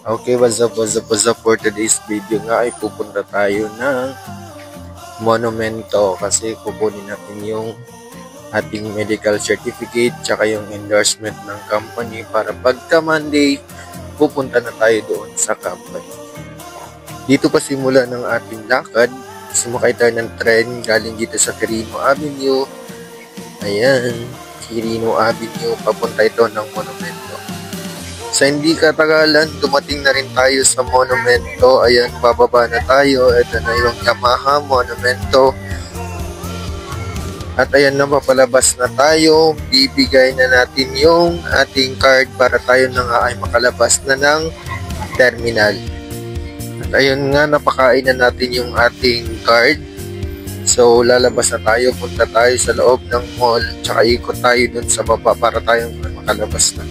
Okay, what's up for today's video nga ay pupunta tayo ng monumento kasi kukunin natin yung ating medical certificate tsaka yung endorsement ng company para pagka Monday pupunta na tayo doon sa company. Dito pa simula ng ating lakad, sumakay tayo ng tren galing dito sa Quirino Avenue. Ayan, Quirino Avenue, papunta ito ng monumento. Sa hindi katagalan, dumating na rin tayo sa monumento. Ayan, bababa na tayo. Ito na yung Yamaha Monumento. At ayan na, papalabas na tayo. Bibigay na natin yung ating card para tayo na nga ay makalabas na ng terminal. At ayun nga, napakain na natin yung ating card. So, lalabas na tayo. Punta tayo sa loob ng mall. Tsaka ikot tayo dun sa baba para tayong makalabas na.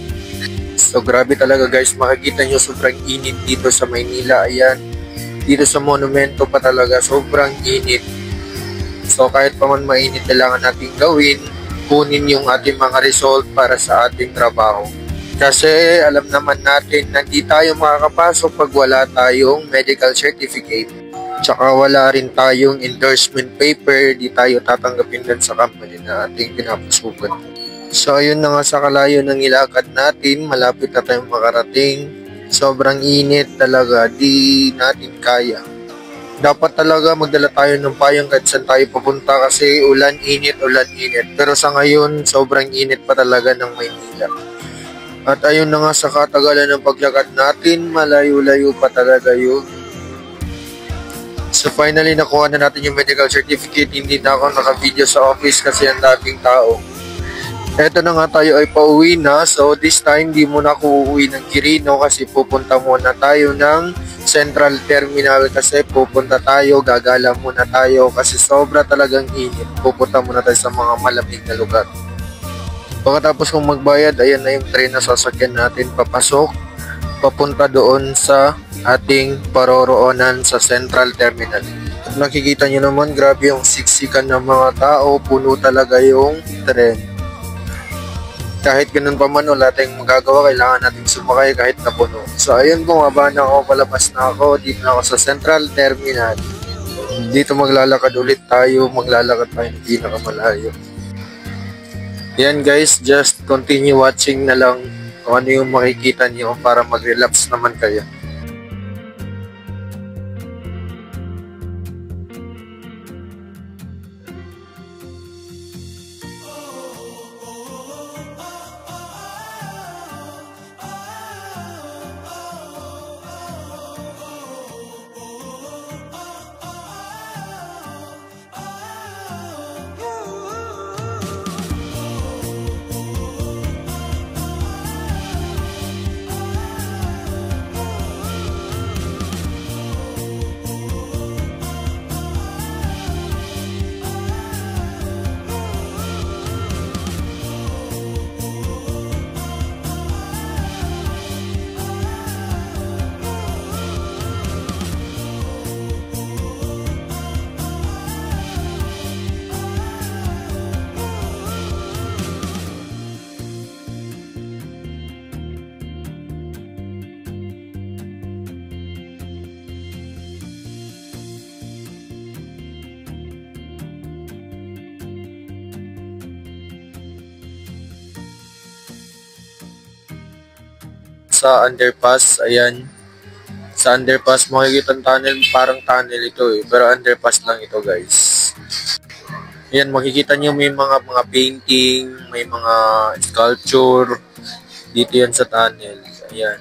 So grabe talaga guys, makikita nyo sobrang init dito sa Maynila. Ayan, dito sa monumento pa talaga sobrang init. So kahit pa man mainit, kailangan natin gawin, kunin yung ating mga result para sa ating trabaho. Kasi alam naman natin na di tayo makakapasok pag wala tayong medical certificate. Tsaka wala rin tayong endorsement paper, di tayo tatanggapin din sa company na ating pinapasukan. So ayun na nga, sa kalayo ng ilakad natin, malapit na tayong makarating. Sobrang init talaga, di natin kaya. Dapat talaga magdala tayo ng payong kahit saan tayo papunta kasi ulan init. Pero sa ngayon, sobrang init pa talaga ng Maynila. At ayun na nga, sa katagalan ng paglakad natin, malayo-layo pa talaga yun. So finally, nakuha na natin yung medical certificate. Hindi na ako naka-video sa office kasi ang daming tao. Eto na nga, tayo ay pauwi na. So this time, di muna ako uuwi ng Quirino kasi pupunta muna tayo ng Central Terminal kasi pupunta tayo, gagala muna tayo kasi sobra talagang init. Pupunta muna tayo sa mga malamig na lugar. Pagkatapos kong magbayad, ayan na yung train na sasakyan natin papasok, papunta doon sa ating paroroonan sa Central Terminal. At nakikita nyo naman, grabe yung siksikan ng mga tao, puno talaga yung tren. Kahit ganun pa man, wala tayong magagawa, kailangan natin sumakay kahit napuno. So ayun, bumaba na ako, palabas na ako, dito na ako sa Central Terminal. Dito maglalakad ulit tayo, maglalakad tayo ng pinakamalayo. Yan guys, just continue watching na lang kung ano yung makikita niyo para mag-relapse naman kayo. Sa underpass, ayan. Sa underpass, makikita ang tunnel, parang tunnel ito eh. Pero underpass lang ito guys. Ayan, makikita nyo may mga painting, may mga sculpture. Dito yan sa tunnel. Ayan.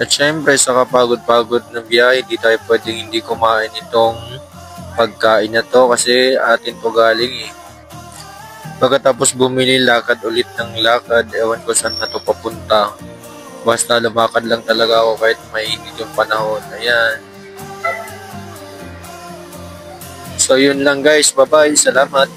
At syempre sa kapagod-pagod ng biyahe, di tayo pwedeng hindi kumain itong pagkain na to kasi atin to galing eh. Pagkatapos bumili, lakad ulit ng lakad, ewan ko saan na to papunta. Basta lumakad lang talaga ako kahit mainit yung panahon. Ayan. So yun lang guys, bye bye, salamat.